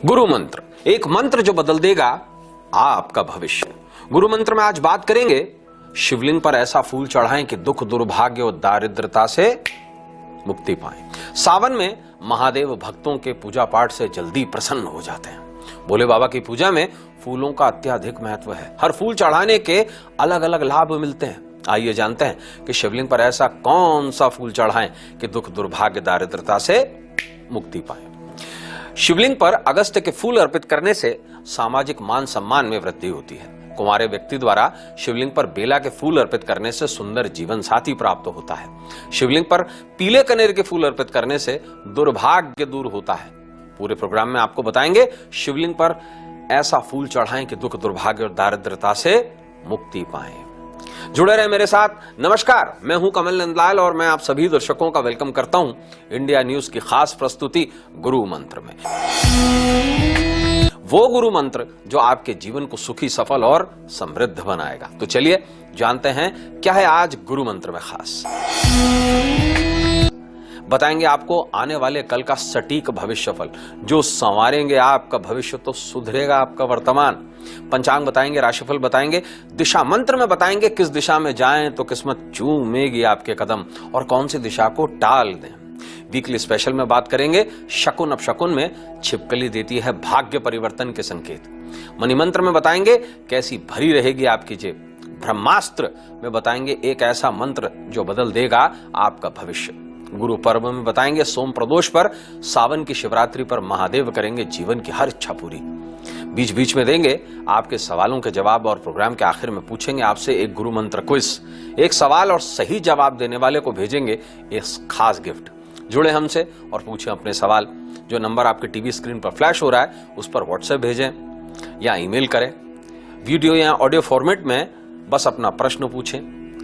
गुरु मंत्र, एक मंत्र जो बदल देगा आपका भविष्य। गुरु मंत्र में आज बात करेंगे शिवलिंग पर ऐसा फूल चढ़ाएं कि दुख, दुर्भाग्य और दारिद्रता से मुक्ति पाएं। सावन में महादेव भक्तों के पूजा पाठ से जल्दी प्रसन्न हो जाते हैं। भोले बाबा की पूजा में फूलों का अत्यधिक महत्व है। हर फूल चढ़ाने के अलग अलग लाभ मिलते हैं। आइए जानते हैं कि शिवलिंग पर ऐसा कौन सा फूल चढ़ाएं कि दुख, दुर्भाग्य, दारिद्रता से मुक्ति पाएं। शिवलिंग पर अगस्त्य के फूल अर्पित करने से सामाजिक मान सम्मान में वृद्धि होती है। कुंवारे व्यक्ति द्वारा शिवलिंग पर बेला के फूल अर्पित करने से सुंदर जीवन साथी प्राप्त होता है। शिवलिंग पर पीले कनेर के फूल अर्पित करने से दुर्भाग्य दूर होता है। पूरे प्रोग्राम में आपको बताएंगे शिवलिंग पर ऐसा फूल चढ़ाएं कि दुख, दुर्भाग्य और दारिद्रता से मुक्ति पाएं। जुड़े रहे मेरे साथ। नमस्कार, मैं हूं कमल नंदलाल और मैं आप सभी दर्शकों का वेलकम करता हूं इंडिया न्यूज की खास प्रस्तुति गुरु मंत्र में। वो गुरु मंत्र जो आपके जीवन को सुखी, सफल और समृद्ध बनाएगा। तो चलिए जानते हैं क्या है आज गुरु मंत्र में खास। बताएंगे आपको आने वाले कल का सटीक भविष्यफल जो संवारेंगे आपका भविष्य, तो सुधरेगा आपका वर्तमान। पंचांग बताएंगे, राशिफल बताएंगे, दिशा मंत्र में बताएंगे किस दिशा में जाएं तो किस्मत चूमेगी आपके कदम और कौन सी दिशा को टाल दें। वीकली स्पेशल में बात करेंगे शकुन अपशकुन में छिपकली देती है भाग्य परिवर्तन के संकेत। मणि मंत्र में बताएंगे कैसी भरी रहेगी आपकी जेब। ब्रह्मास्त्र में बताएंगे एक ऐसा मंत्र जो बदल देगा आपका भविष्य। गुरु पर्व में बताएंगे सोम प्रदोष पर, सावन की शिवरात्रि पर महादेव करेंगे जीवन की हर इच्छा पूरी। बीच बीच में देंगे आपके सवालों के जवाब और प्रोग्राम के आखिर में पूछेंगे आपसे एक गुरु मंत्र क्विज। एक सवाल और सही जवाब देने वाले को भेजेंगे एक खास गिफ्ट। जुड़े हमसे और पूछें अपने सवाल। जो नंबर आपके टीवी स्क्रीन पर फ्लैश हो रहा है उस पर व्हाट्सएप भेजें या ईमेल करें। वीडियो या ऑडियो फॉर्मेट में बस अपना प्रश्न पूछें।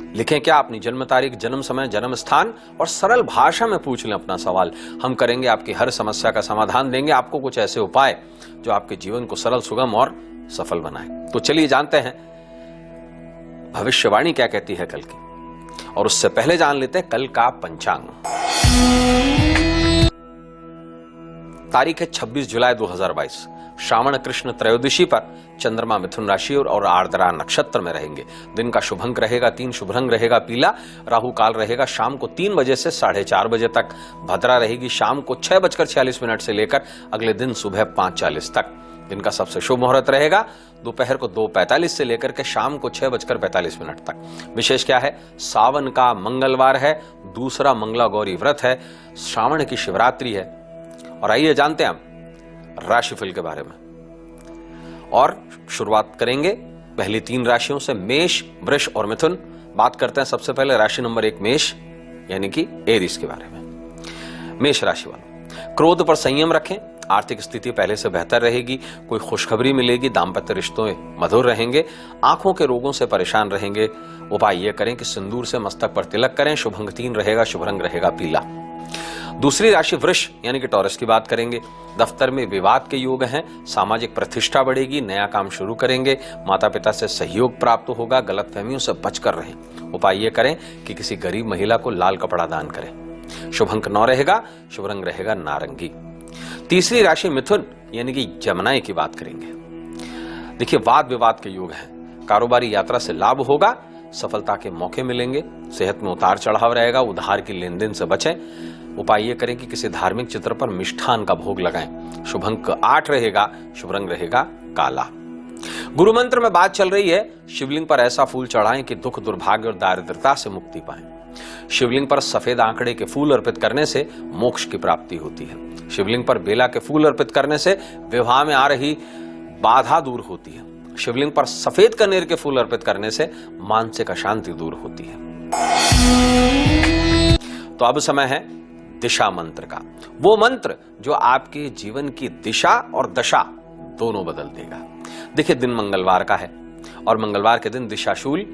लिखें क्या, अपनी जन्म तारीख, जन्म समय, जन्म स्थान और सरल भाषा में पूछ लें अपना सवाल। हम करेंगे आपकी हर समस्या का समाधान, देंगे आपको कुछ ऐसे उपाय जो आपके जीवन को सरल, सुगम और सफल बनाए। तो चलिए जानते हैं भविष्यवाणी क्या कहती है कल की, और उससे पहले जान लेते हैं कल का पंचांग। तारीख है 26 जुलाई 2022। श्रावण कृष्ण त्रयोदशी पर चंद्रमा मिथुन राशि और आर्द्रा नक्षत्र में रहेंगे। दिन का शुभ अंक रहेगा 3, शुभ रंग रहेगा पीला। राहु काल रहेगा शाम को 3 बजे से 4:30 बजे तक। भद्रा रहेगी शाम को 6:46 से लेकर अगले दिन सुबह 5:40 तक। दिन का सबसे शुभ मुहूर्त रहेगा दोपहर को 2:45 से लेकर के शाम को 6:45 तक। विशेष क्या है, सावन का मंगलवार है, दूसरा मंगला गौरी व्रत है, श्रावण की शिवरात्रि है। और आइए जानते हैं हम राशिफल के बारे में और शुरुआत करेंगे पहली 3 राशियों से, मेष, वृष और मिथुन। बात करते हैं सबसे पहले राशि नंबर 1 मेष यानी कि एरिस के बारे में। मेष राशि वालों, क्रोध पर संयम रखें। आर्थिक स्थिति पहले से बेहतर रहेगी। कोई खुशखबरी मिलेगी। दाम्पत्य रिश्तों मधुर रहेंगे। आंखों के रोगों से परेशान रहेंगे। उपाय यह करें कि सिंदूर से मस्तक पर तिलक करें। शुभ अंक 3 रहेगा, शुभ रंग रहेगा पीला। दूसरी राशि वृष यानी कि टॉरस की बात करेंगे। दफ्तर में विवाद के योग हैं। सामाजिक प्रतिष्ठा बढ़ेगी। नया काम शुरू करेंगे। माता पिता से सहयोग प्राप्त होगा। गलतफहमियों से बचकर रहें। उपाय ये करें कि किसी गरीब महिला को लाल कपड़ा दान करें। शुभ अंक 9 रहेगा, शुभ रंग रहेगा नारंगी। तीसरी राशि मिथुन यानी कि जमनाई की बात करेंगे। देखिए, वाद विवाद के योग हैं। कारोबारी यात्रा से लाभ होगा। सफलता के मौके मिलेंगे। सेहत में उतार चढ़ाव रहेगा। उधार की लेन देन से बचें। उपाय ये करें कि किसी धार्मिक चित्र पर मिष्ठान का भोग लगाएं। शुभ अंक 8 रहेगा, शुभ रंग रहेगा काला। गुरु मंत्र में बात चल रही है शिवलिंग पर ऐसा फूल चढ़ाएं कि दुख, दुर्भाग्य और दारिद्रता से मुक्ति पाएं। शिवलिंग पर सफेद आंकड़े के फूल अर्पित करने से मोक्ष की प्राप्ति होती है। शिवलिंग पर बेला के फूल अर्पित करने से विवाह में आ रही बाधा दूर होती है। शिवलिंग पर सफेद कनेर के फूल अर्पित करने से मानसिक अशांति दूर होती है। तो अब समय है दिशा मंत्र का, वो मंत्र जो आपके जीवन की दिशा और दशा दोनों बदल देगा। देखिए, दिन मंगलवार का है और मंगलवार के दिन दिशाशूल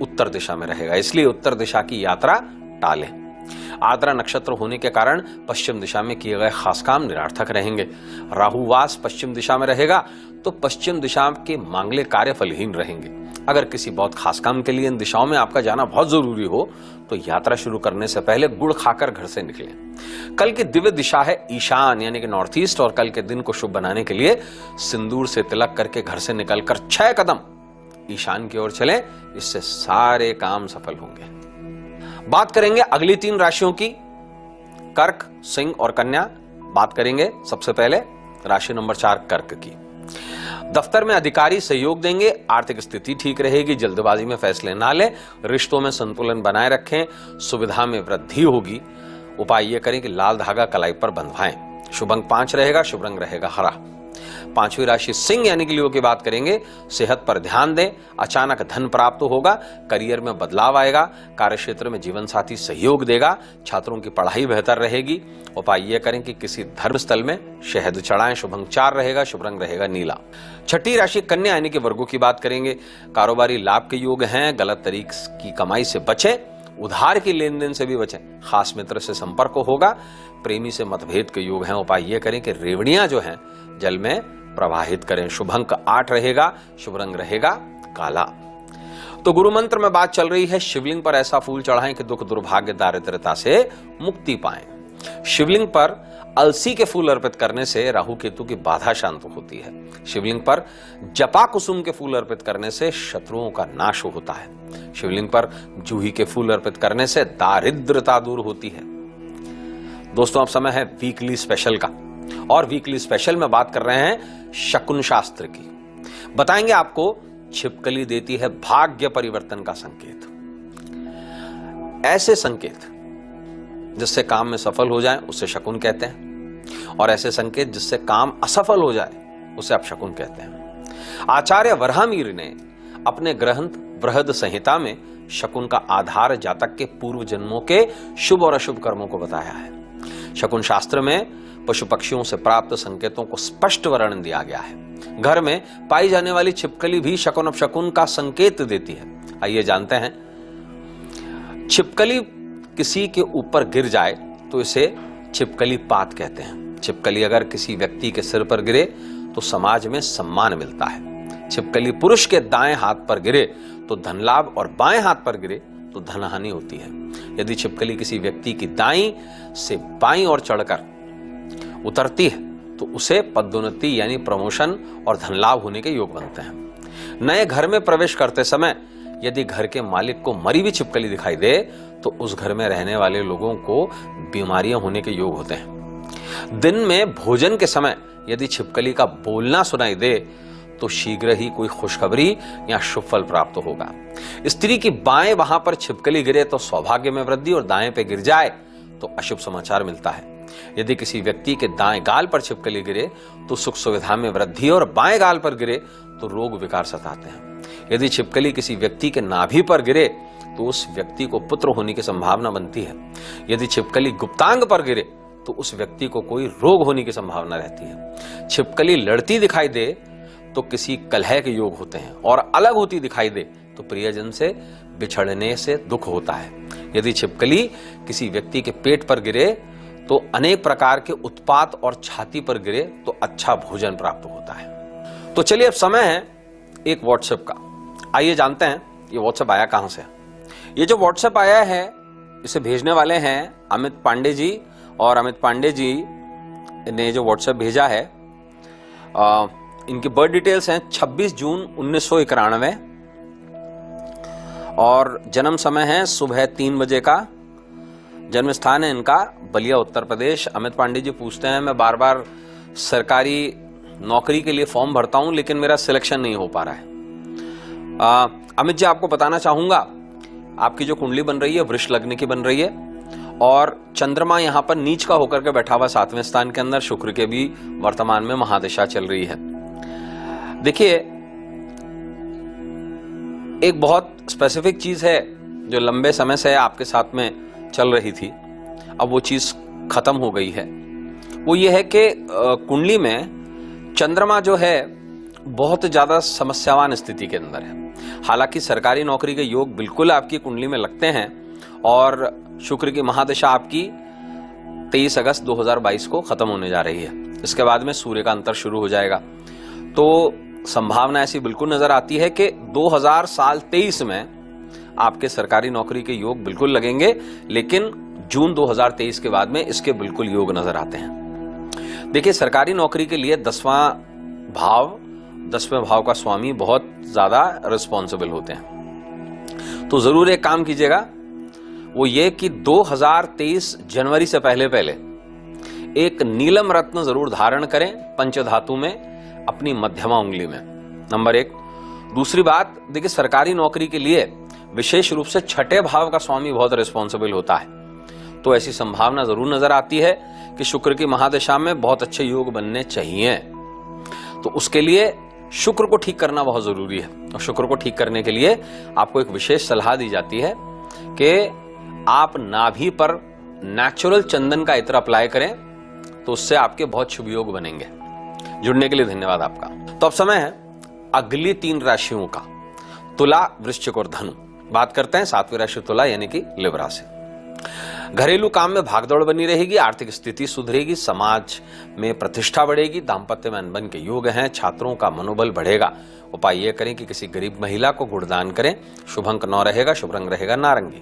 उत्तर दिशा में रहेगा, इसलिए उत्तर दिशा की यात्रा टालें। आर्द्रा नक्षत्र होने के कारण पश्चिम दिशा में किए गए खास काम निरर्थक रहेंगे। राहुवास पश्चिम दिशा में रहेगा तो पश्चिम दिशा के मांगलिक कार्य फलहीन रहेंगे। अगर किसी बहुत खास काम के लिए इन दिशाओं में आपका जाना बहुत जरूरी हो तो यात्रा शुरू करने से पहले गुड़ खाकर घर से निकलें। कल की दिव्य दिशा है ईशान यानी कि नॉर्थ ईस्ट, और कल के दिन को शुभ बनाने के लिए सिंदूर से तिलक करके घर से निकलकर 6 कदम ईशान की ओर चलें, इससे सारे काम सफल होंगे। बात करेंगे अगली 3 राशियों की, कर्क, सिंह और कन्या। बात करेंगे सबसे पहले राशि नंबर 4 कर्क की। दफ्तर में अधिकारी सहयोग देंगे, आर्थिक स्थिति ठीक रहेगी, जल्दबाजी में फैसले ना लें, रिश्तों में संतुलन बनाए रखें, सुविधा में वृद्धि होगी। उपाय यह करें कि लाल धागा कलाई पर बंधवाएं। शुभ अंक 5 रहेगा, शुभ रंग रहेगा हरा। 5वीं राशि सिंह यानी कि लियो की बात करेंगे। सेहत पर ध्यान दें, अचानक धन प्राप्त होगा, करियर में बदलाव आएगा, कार्यक्षेत्र में जीवन साथी सहयोग देगा, छात्रों की पढ़ाई बेहतर रहेगी। उपाय यह करें कि किसी धर्म स्थल में शहद चढ़ाएं। शुभ अंक 4 रहेगा, शुभ रंग रहेगा नीला। 6ठी राशि कन्या यानी कि वर्गों की बात करेंगे। कारोबारी लाभ के योग हैं, गलत तरीके की कमाई से बचें, उधार की लेन देन से भी बचें, खास मित्र से संपर्क होगा, प्रेमी से मतभेद के योग हैं। उपाय यह करें कि रेवड़ियां जो हैं जल में प्रवाहित करें। शुभ अंक 8 रहेगा, शुभ रंग रहेगा काला। तो गुरु मंत्र में बात चल रही है, शिवलिंग पर ऐसा फूल चढ़ाएं कि दुख दुर्भाग्य दारिद्रता से मुक्ति पाएं। शिवलिंग पर अलसी के फूल अर्पित करने से राहु केतु की बाधा शांत होती है। शिवलिंग पर जपा कुसुम के फूल अर्पित करने से शत्रुओं का नाश होता है। शिवलिंग पर जूही के फूल अर्पित करने से दारिद्रता दूर होती है। दोस्तों, अब समय है वीकली स्पेशल का, और वीकली स्पेशल में बात कर रहे हैं शकुन शास्त्र की। बताएंगे आपको छिपकली देती है भाग्य परिवर्तन का संकेत। ऐसे संकेत जिससे काम में सफल हो जाए उसे शकुन कहते हैं, और ऐसे संकेत जिससे काम असफल हो जाए उसे अपशकुन कहते हैं। आचार्य वराहमिहिर ने अपने ग्रंथ बृहद संहिता में शकुन का आधार जातक के पूर्व जन्मों के शुभ और अशुभ कर्मों को बताया है। शकुन शास्त्र में पशु पक्षियों से प्राप्त संकेतों को स्पष्ट वर्णन दिया गया है। घर में पाई जाने वाली छिपकली भी शकुन अपशकुन का संकेत देती है। आइए जानते हैं। छिपकली किसी के ऊपर गिर जाए तो इसे छिपकली पात कहते हैं। छिपकली अगर किसी व्यक्ति के सिर पर गिरे तो समाज में सम्मान मिलता है। छिपकली पुरुष के दाएं हाथ पर गिरे तो धन लाभ, और बाएं हाथ पर गिरे तो धन हानि होती है। यदि छिपकली किसी व्यक्ति की दाईं से बाईं ओर चढ़कर उतरती है तो उसे पदोन्नति यानी प्रमोशन और धन लाभ होने के योग बनते हैं। नए घर में प्रवेश करते समय यदि घर के मालिक को मरी हुई छिपकली दिखाई दे तो उस घर में रहने वाले लोगों को बीमारियां होने के योग होते हैं। दिन में भोजन के समय यदि छिपकली का बोलना सुनाई दे तो शीघ्र ही कोई खुशखबरी या शुभ फल प्राप्त होगा। स्त्री की बाएं वहां पर छिपकली गिरे तो सौभाग्य में वृद्धि, और दाएं पे गिर जाए तो अशुभ समाचार मिलता है। यदि किसी व्यक्ति के दाएं गाल पर छिपकली गिरे तो सुख सुविधा में वृद्धि, और बाएं गाल पर गिरे तो रोग विकार सताते हैं। यदि छिपकली किसी व्यक्ति के नाभि पर गिरे तो उस व्यक्ति को पुत्र होने की संभावना बनती है। यदि छिपकली गुप्तांग पर गिरे तो उस व्यक्ति को कोई रोग होने की संभावना रहती है। छिपकली लड़ती दिखाई दे तो किसी कलह के योग होते हैं, और अलग होती दिखाई दे तो प्रियजन से बिछड़ने से दुख होता है। यदि छिपकली किसी व्यक्ति के पेट पर गिरे तो अनेक प्रकार के उत्पात, और छाती पर गिरे तो अच्छा भोजन प्राप्त होता है। तो चलिए अब समय है एक व्हाट्सएप का। आइए जानते हैं ये व्हाट्सएप आया कहां से। ये जो व्हाट्सएप आया है इसे भेजने वाले हैं अमित पांडे जी, और अमित पांडे जी ने जो व्हाट्सएप भेजा है इनकी बर्थ डिटेल्स हैं 26 जून 1991, और जन्म समय है सुबह 3 बजे का। जन्म स्थान है इनका बलिया उत्तर प्रदेश। अमित पांडे जी पूछते हैं, मैं बार बार सरकारी नौकरी के लिए फॉर्म भरता हूं लेकिन मेरा सिलेक्शन नहीं हो पा रहा है। अमित जी, आपको बताना चाहूंगा आपकी जो कुंडली बन रही है वृष लग्न की बन रही है, और चंद्रमा यहां पर नीच का होकर के बैठा हुआ 7वें स्थान के अंदर। शुक्र के भी वर्तमान में महादशा चल रही है। देखिए, एक बहुत स्पेसिफिक चीज है जो लंबे समय से आपके साथ में चल रही थी, अब वो चीज खत्म हो गई है। वो ये है कि कुंडली में चंद्रमा जो है बहुत ज्यादा समस्यावान स्थिति के अंदर है। हालांकि सरकारी नौकरी के योग बिल्कुल आपकी कुंडली में लगते हैं, और शुक्र की महादशा आपकी 23 अगस्त 2022 को खत्म होने जा रही है। इसके बाद में सूर्य का अंतर शुरू हो जाएगा। तो संभावना ऐसी बिल्कुल नजर आती है कि 2023 में आपके सरकारी नौकरी के योग बिल्कुल लगेंगे, लेकिन जून 2023 के बाद में इसके बिल्कुल योग नजर आते हैं। देखिए, सरकारी नौकरी के लिए 10वें भाव का स्वामी बहुत ज्यादा रिस्पॉन्सिबल होते हैं। तो जरूर एक काम कीजिएगा, वो ये कि 2023 जनवरी से पहले एक नीलम रत्न जरूर धारण करें पंचधातु में अपनी मध्यमा उंगली में, नंबर 1। दूसरी बात, देखिए सरकारी नौकरी के लिए विशेष रूप से 6ठे भाव का स्वामी बहुत रिस्पॉन्सिबल होता है, तो ऐसी संभावना जरूर नजर आती है कि शुक्र की महादशा में बहुत अच्छे योग बनने चाहिए। तो उसके लिए शुक्र को ठीक करना बहुत जरूरी है, और शुक्र को ठीक करने के लिए आपको एक विशेष सलाह दी जाती है कि आप नाभि पर नेचुरल चंदन का इत्र अप्लाई करें, तो उससे आपके बहुत शुभ योग बनेंगे। जुड़ने के लिए धन्यवाद आपका। तो अब समय है अगली 3 राशियों का, तुला, वृश्चिक और धनु। बात करते हैं 7वीं राशि तुला यानी कि लिब्रा से। घरेलू काम में भागदौड़ बनी रहेगी, आर्थिक स्थिति सुधरेगी, समाज में प्रतिष्ठा बढ़ेगी, दाम्पत्य में अनबन के योग हैं, छात्रों का मनोबल बढ़ेगा। उपाय यह करें कि किसी गरीब महिला को गुड़दान करें। शुभ अंक 9 रहेगा, शुभ रंग रहेगा नारंगी।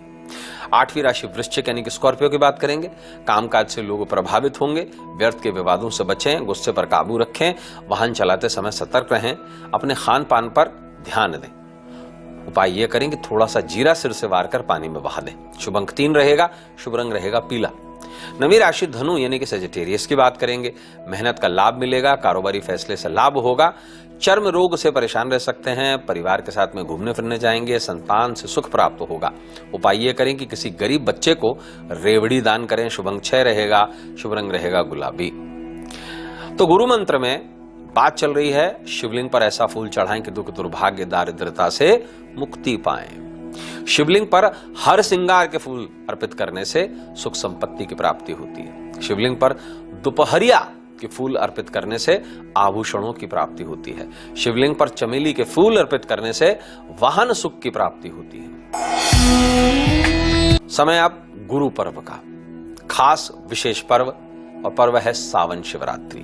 8वीं राशि वृश्चिक यानी कि स्कॉर्पियो की बात करेंगे। कामकाज से लोग प्रभावित होंगे, व्यर्थ के विवादों से बचें, गुस्से पर काबू रखें, वाहन चलाते समय सतर्क रहें, अपने खान पान पर ध्यान दें। उपाय यह करें कि थोड़ा सा जीरा सिर से वार कर पानी में बहा दें। शुभ अंक 3 रहेगा, शुभ रंग रहेगा पीला। 9वीं राशि धनु यानी कि सेजिटेरियस की बात करेंगे। मेहनत का लाभ मिलेगा, कारोबारी फैसले से लाभ होगा। चर्म रोग से परेशान रह सकते हैं, परिवार के साथ में घूमने फिरने जाएंगे, संतान से सुख प्राप्त होगा। उपाय यह करें कि किसी गरीब बच्चे को रेवड़ी दान करें। शुभ अंक 6 रहेगा, शुभ रंग रहेगा गुलाबी। तो गुरु मंत्र में बात चल रही है, शिवलिंग पर ऐसा फूल चढ़ाएं कि दुख दुर्भाग्य दारिद्रता से मुक्ति पाएं। शिवलिंग पर हर श्रृंगार के फूल अर्पित करने से सुख संपत्ति की प्राप्ति होती है। शिवलिंग पर दोपहरिया के फूल अर्पित करने से आभूषणों की प्राप्ति होती है। शिवलिंग पर चमेली के फूल अर्पित करने से वाहन सुख की प्राप्ति होती है। समय अब गुरु पर्व का, खास विशेष पर्व, और पर्व है सावन शिवरात्रि।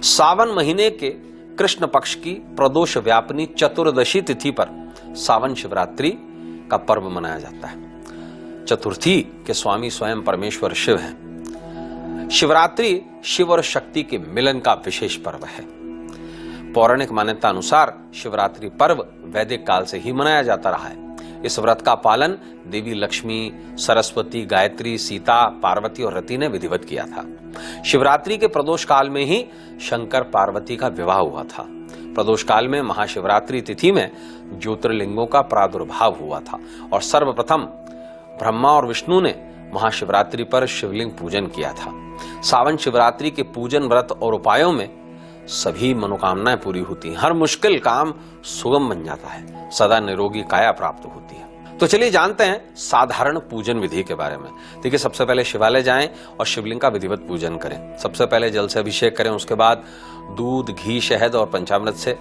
सावन महीने के कृष्ण पक्ष की प्रदोष व्यापनी चतुर्दशी तिथि पर सावन शिवरात्रि का पर्व मनाया जाता है। चतुर्थी के स्वामी स्वयं परमेश्वर शिव हैं। शिवरात्रि शिव और शक्ति के मिलन का विशेष पर्व है। पौराणिक मान्यता अनुसार शिवरात्रि पर्व वैदिक काल से ही मनाया जाता रहा है। इस व्रत का पालन देवी लक्ष्मी, सरस्वती, गायत्री, सीता, पार्वती और रति ने विधिवत किया था। शिवरात्रि के प्रदोष काल में ही शंकर पार्वती का विवाह हुआ था। प्रदोष काल में महाशिवरात्रि तिथि में ज्योतिर्लिंगों का प्रादुर्भाव हुआ था, और सर्वप्रथम ब्रह्मा और विष्णु ने महाशिवरात्रि पर शिवलिंग पूजन किया था। सावन शिवरात्रि के पूजन, व्रत और उपायों में सभी मनोकामनाएं पूरी होती हैं। हर मुश्किल काम सुगम बन जाता है, सदा निरोगी काया प्राप्त होती है। तो चलिए जानते हैं साधारण पूजन विधि के बारे में। देखिए, सबसे पहले शिवालय जाएं और शिवलिंग का विधिवत पूजन करें। सबसे पहले जल से अभिषेक करें, उसके बाद दूध, घी, शहद और पंचामृत से।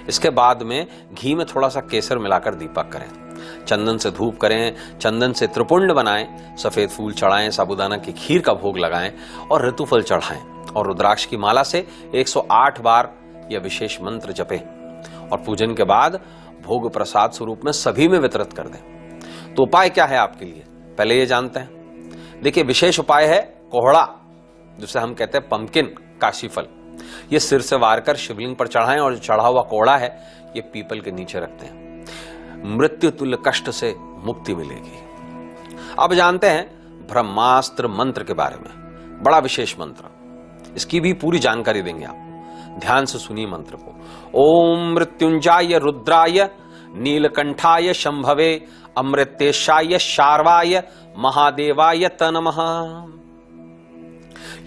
इसके बाद में घी में थोड़ा सा केसर मिलाकर दीपक करें। चंदन से धूप करें, चंदन से त्रिपुंड बनाएं, सफेद फूल चढ़ाएं, साबूदाना की खीर का भोग लगाएं और ऋतुफल चढ़ाएं, और रुद्राक्ष की माला से 108 बार यह विशेष मंत्र जपें, और पूजन के बाद भोग प्रसाद स्वरूप में सभी में वितरित कर दें। तो उपाय क्या है आपके लिए, पहले ये जानते हैं। देखिए, विशेष उपाय है कोहड़ा, जिसे हम कहते हैं पंपकिन, काशीफल। ये सिर से वार कर शिवलिंग पर चढ़ाएं, और जो चढ़ा हुआ कोहड़ा है ये पीपल के नीचे रखते हैं। मृत्यु तुल्य कष्ट से मुक्ति मिलेगी। अब जानते हैं ब्रह्मास्त्र मंत्र के बारे में। बड़ा विशेष मंत्र, इसकी भी पूरी जानकारी देंगे आपको। ध्यान से सुनिए मंत्र को। ओम मृत्युंजाय रुद्राय नीलकंठाय शंभवे अमृतेशाय शार्वाय महादेवाय नमः।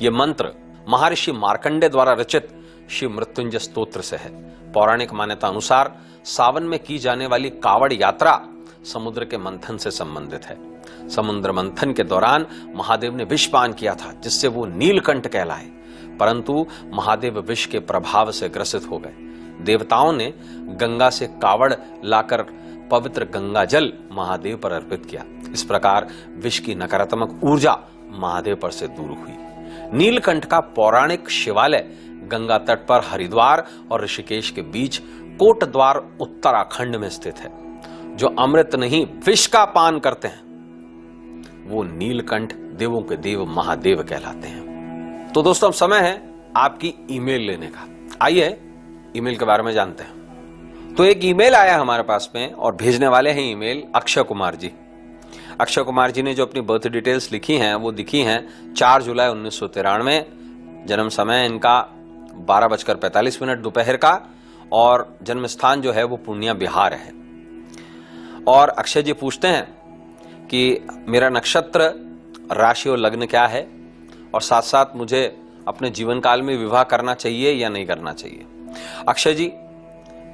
यह मंत्र महर्षि मार्कंडे द्वारा रचित शिव मृत्युंजय स्तोत्र से है। पौराणिक मान्यता अनुसार सावन में की जाने वाली कावड़ यात्रा समुद्र के मंथन से संबंधित है। समुद्र मंथन के दौरान महादेव ने विष पान किया था, जिससे वो नीलकंठ कहलाए, परंतु महादेव विष के प्रभाव से ग्रसित हो गए। देवताओं ने गंगा से कावड़ लाकर पवित्र गंगा जल महादेव पर अर्पित किया। इस प्रकार विष की नकारात्मक ऊर्जा महादेव पर से दूर हुई। नीलकंठ का पौराणिक शिवालय गंगा तट पर हरिद्वार और ऋषिकेश के बीच कोटद्वार उत्तराखंड में स्थित है। जो अमृत नहीं विष का पान करते हैं वो नीलकंठ देवों के देव महादेव कहलाते हैं। तो दोस्तों अब समय है आपकी ईमेल लेने का। आइए ईमेल के बारे में जानते हैं। तो एक ईमेल आया हमारे पास में और भेजने वाले हैं ईमेल अक्षय कुमार जी। अक्षय कुमार जी ने जो अपनी बर्थ डिटेल्स लिखी हैं वो दिखी हैं 4 जुलाई 1993। जन्म समय इनका 12:45 दोपहर का और जन्म स्थान जो है वो पूर्णिया बिहार है। और अक्षय जी पूछते हैं कि मेरा नक्षत्र, राशि और लग्न क्या है और साथ साथ मुझे अपने जीवन काल में विवाह करना चाहिए या नहीं करना चाहिए। अक्षय जी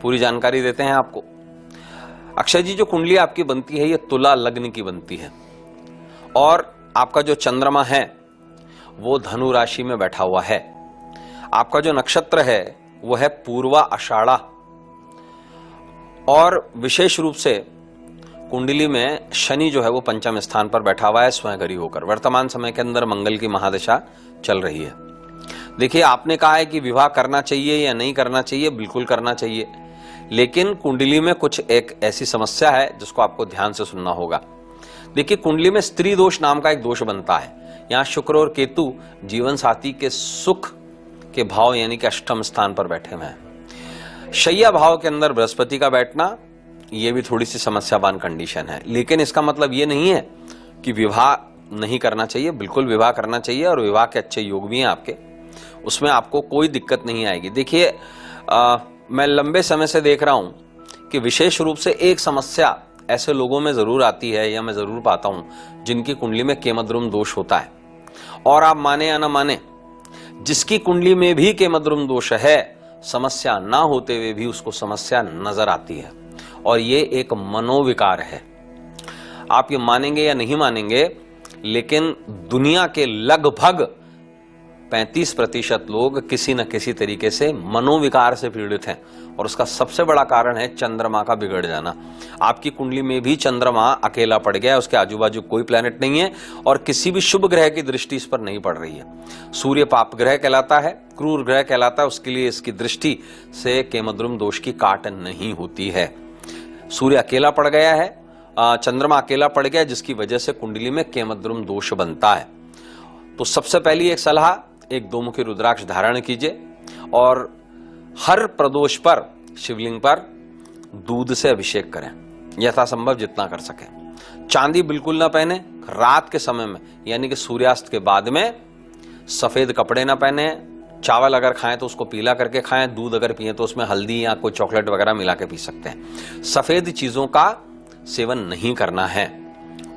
पूरी जानकारी देते हैं आपको। अक्षय जी जो कुंडली आपकी बनती है ये तुला लग्न की बनती है और आपका जो चंद्रमा है वो धनु राशि में बैठा हुआ है। आपका जो नक्षत्र है वो है पूर्वा आषाढ़ा और विशेष रूप से कुंडली में शनि जो है वो पंचम स्थान पर बैठा हुआ है स्वयंघरी होकर। वर्तमान समय के अंदर मंगल की महादशा चल रही है। देखिए आपने कहा है कि विवाह करना चाहिए या नहीं करना चाहिए। बिल्कुल करना चाहिए, लेकिन कुंडली में कुछ एक ऐसी समस्या है जिसको आपको ध्यान से सुनना होगा। देखिए कुंडली में स्त्री दोष नाम का एक दोष बनता है। यहाँ शुक्र और केतु जीवन साथी के सुख के भाव यानी कि अष्टम स्थान पर बैठे हुए हैं। शैया भाव के अंदर बृहस्पति का बैठना ये भी थोड़ी सी समस्यावान कंडीशन है, लेकिन इसका मतलब ये नहीं है कि विवाह नहीं करना चाहिए। बिल्कुल विवाह करना चाहिए और विवाह के अच्छे योग भी हैं आपके, उसमें आपको कोई दिक्कत नहीं आएगी। देखिए मैं लंबे समय से देख रहा हूं कि विशेष रूप से एक समस्या ऐसे लोगों में जरूर आती है या मैं जरूर पाता हूं जिनकी कुंडली में केमद्रुम दोष होता है। और आप माने या ना माने, जिसकी कुंडली में भी केमद्रुम दोष है समस्या ना होते हुए भी उसको समस्या नजर आती है और ये एक मनोविकार है। आप ये मानेंगे या नहीं मानेंगे, लेकिन दुनिया के लगभग 35% लोग किसी न किसी तरीके से मनोविकार से पीड़ित हैं और उसका सबसे बड़ा कारण है चंद्रमा का बिगड़ जाना। आपकी कुंडली में भी चंद्रमा अकेला पड़ गया है, उसके आजू बाजू कोई प्लैनेट नहीं है और किसी भी शुभ ग्रह की दृष्टि इस पर नहीं पड़ रही है। सूर्य पाप ग्रह कहलाता है, क्रूर ग्रह कहलाता है, उसके लिए इसकी दृष्टि से केमद्रुम दोष की काट नहीं होती है। सूर्य अकेला पड़ गया है, चंद्रमा अकेला पड़ गया, जिसकी वजह से कुंडली में केमद्रुम दोष बनता है। तो सबसे पहली एक सलाह, एक 2 मुखी रुद्राक्ष धारण कीजिए और हर प्रदोष पर शिवलिंग पर दूध से अभिषेक करें, यथासंभव जितना कर सकें। चांदी बिल्कुल ना पहने। रात के समय में यानी कि सूर्यास्त के बाद में सफेद कपड़े ना पहने। चावल अगर खाएं तो उसको पीला करके खाएं। दूध अगर पिए तो उसमें हल्दी या कोई चॉकलेट वगैरह मिला के पी सकते हैं। सफेद चीजों का सेवन नहीं करना है।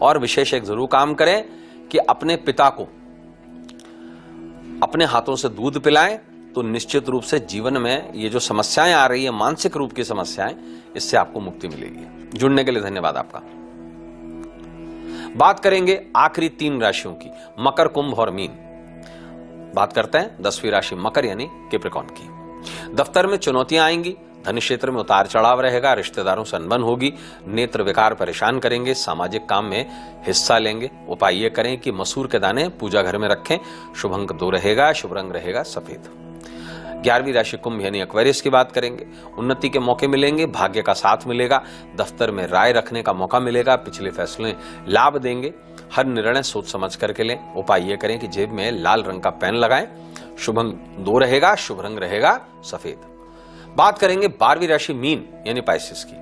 और विशेष एक जरूर काम करें कि अपने पिता को अपने हाथों से दूध पिलाएं, तो निश्चित रूप से जीवन में ये जो समस्याएं आ रही है, मानसिक रूप की समस्याएं, इससे आपको मुक्ति मिलेगी। जुड़ने के लिए धन्यवाद आपका। बात करेंगे आखिरी 3 राशियों की, मकर, कुंभ और मीन। बात करते हैं 10वीं राशि मकर यानी कैप्रिकॉर्न की। दफ्तर में चुनौतियां आएंगी, धन क्षेत्र में उतार चढ़ाव रहेगा, रिश्तेदारों से अनबन होगी, नेत्र विकार परेशान करेंगे, सामाजिक काम में हिस्सा लेंगे। उपाय ये करें कि मसूर के दाने पूजा घर में रखें। शुभ अंक 2 रहेगा, शुभ रंग रहेगा सफेद। 11वीं राशि कुंभ यानी एक्वेरियस की बात करेंगे। उन्नति के मौके मिलेंगे, भाग्य का साथ मिलेगा, दफ्तर में राय रखने का मौका मिलेगा, पिछले फैसले लाभ देंगे। हर निर्णय सोच समझ करके लें। उपाय ये करें कि जेब में लाल रंग का पेन लगाएं। शुभ अंक 2 रहेगा, शुभ रंग रहेगा सफेद। बात करेंगे 12वीं राशि मीन यानी पाइसेस की।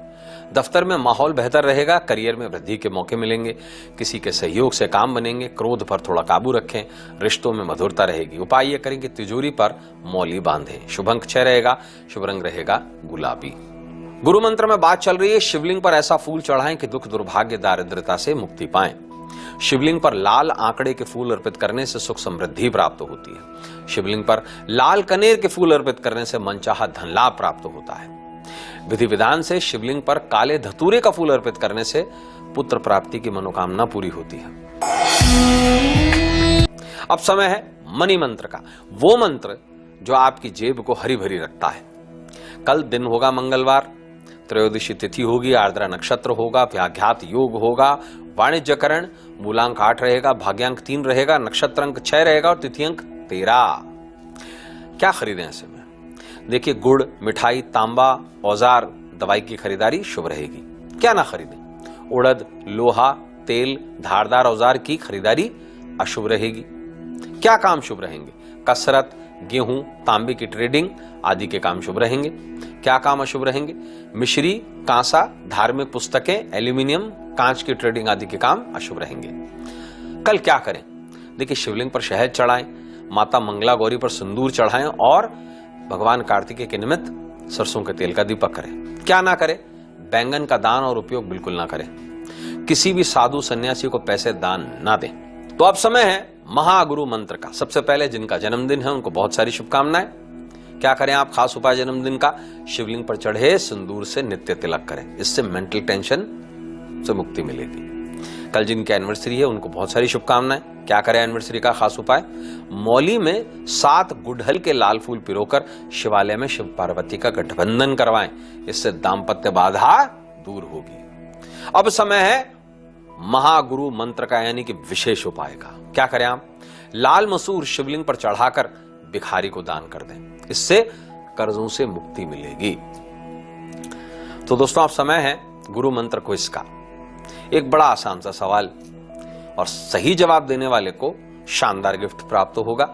दफ्तर में माहौल बेहतर रहेगा, करियर में वृद्धि के मौके मिलेंगे, किसी के सहयोग से काम बनेंगे, क्रोध पर थोड़ा काबू रखें, रिश्तों में मधुरता रहेगी। उपाय ये करें कि तिजोरी पर मौली बांधें। शुभ अंक 6 रहेगा, शुभ रंग रहेगा गुलाबी। गुरु मंत्र में बात चल रही है, शिवलिंग पर ऐसा फूल चढ़ाएं कि दुख दुर्भाग्य दारिद्रता से मुक्ति पाएं। शिवलिंग पर लाल आंकड़े के फूल अर्पित करने से सुख समृद्धि प्राप्त होती है। शिवलिंग पर लाल कनेर के फूल अर्पित करने से मनचाहा धन लाभ प्राप्त होता है। विधि विधान से शिवलिंग पर काले धतूरे का फूल अर्पित करने से पुत्र प्राप्ति की मनोकामना पूरी होती है। अब समय है मनी मंत्र का, वो मंत्र जो आपकी जेब को हरी भरी रखता है। कल दिन होगा मंगलवार, त्रयोदशी तिथि होगी, आर्द्रा नक्षत्र होगा, व्याघात योग होगा, वाणिज्यकरण, मूलांक 8 रहेगा, भाग्यांक 3 रहेगा, नक्षत्र अंक 6 रहेगा और तिथि अंक 13। क्या खरीदें ऐसे में? देखिए, गुड़, मिठाई, तांबा, औजार, दवाई की खरीदारी शुभ रहेगी। क्या ना खरीदें? उड़द, लोहा, तेल, धारदार औजार की खरीदारी अशुभ रहेगी। क्या काम शुभ रहेंगे? कसरत, गेहूं, तांबे की ट्रेडिंग आदि के काम शुभ रहेंगे। क्या काम अशुभ रहेंगे? मिश्री, कांसा, धार्मिक पुस्तकें, एल्यूमिनियम, कांच की ट्रेडिंग आदि के काम अशुभ रहेंगे। कल क्या करें? देखिए, शिवलिंग पर शहद चढ़ाएं, माता मंगला गौरी पर सिंदूर चढ़ाएं और भगवान कार्तिकेय के निमित्त सरसों के तेल का दीपक करें। क्या ना करें? बैंगन का दान और उपयोग बिल्कुल ना करें। किसी भी साधु सन्यासी को पैसे दान ना दें। तो अब समय है महागुरु मंत्र का। सबसे पहले जिनका जन्मदिन है उनको बहुत सारी शुभकामनाएं। क्या करें आप? खास उपाय जन्मदिन का, शिवलिंग पर चढ़े सिंदूर से नित्य तिलक करें। इससे मेंटल टेंशन से मुक्ति मिलेगी। कल जिनकी एनिवर्सरी है उनको बहुत सारी शुभकामनाएं। क्या करें एनिवर्सरी का खास उपाय? मौली में 7 गुड़हल के लाल फूल पिरोकर शिवालय में शिव पार्वती का गठबंधन करवाएं। इससे दाम्पत्य बाधा दूर होगी। अब समय है महागुरु मंत्र का, यानी कि विशेष उपाय का। क्या करें आप? लाल मसूर शिवलिंग पर चढ़ाकर भिखारी को दान कर दें। इससे कर्जों से मुक्ति मिलेगी। तो दोस्तों, अब समय है गुरु मंत्र क्विज का। एक बड़ा आसान सा सवाल और सही जवाब देने वाले को शानदार गिफ्ट प्राप्त होगा।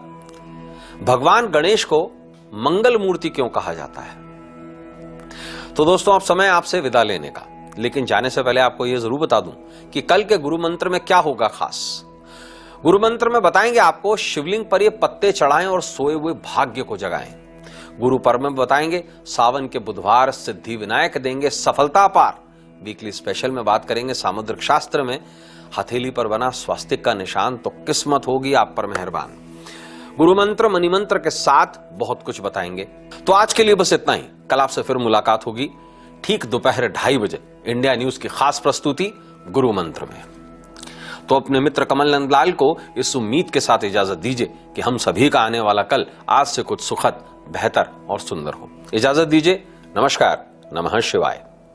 भगवान गणेश को मंगल मूर्ति क्यों कहा जाता है? तो दोस्तों, अब समय आपसे विदा लेने का, लेकिन जाने से पहले आपको यह जरूर बता दूं कि कल के गुरु मंत्र में क्या होगा खास। गुरु मंत्र में बताएंगे आपको शिवलिंग पर ये पत्ते चढ़ाएं और सोए हुए भाग्य को जगाएं। गुरु पर्व में बताएंगे सावन के बुधवार सिद्धि विनायक देंगे सफलता पार। वीकली स्पेशल में बात करेंगे सामुद्रिक शास्त्र में हथेली पर बना स्वास्तिक का निशान तो किस्मत होगी आप पर मेहरबान। गुरु मंत्र मणि मंत्र के साथ बहुत कुछ बताएंगे। तो आज के लिए बस इतना ही। कल आपसे फिर मुलाकात होगी ठीक दोपहर 2:30 बजे इंडिया न्यूज की खास प्रस्तुति गुरु मंत्र में। तो अपने मित्र कमल नंदलाल को इस उम्मीद के साथ इजाजत दीजिए कि हम सभी का आने वाला कल आज से कुछ सुखद, बेहतर और सुंदर हो। इजाजत दीजिए। नमस्कार। नमः शिवाय।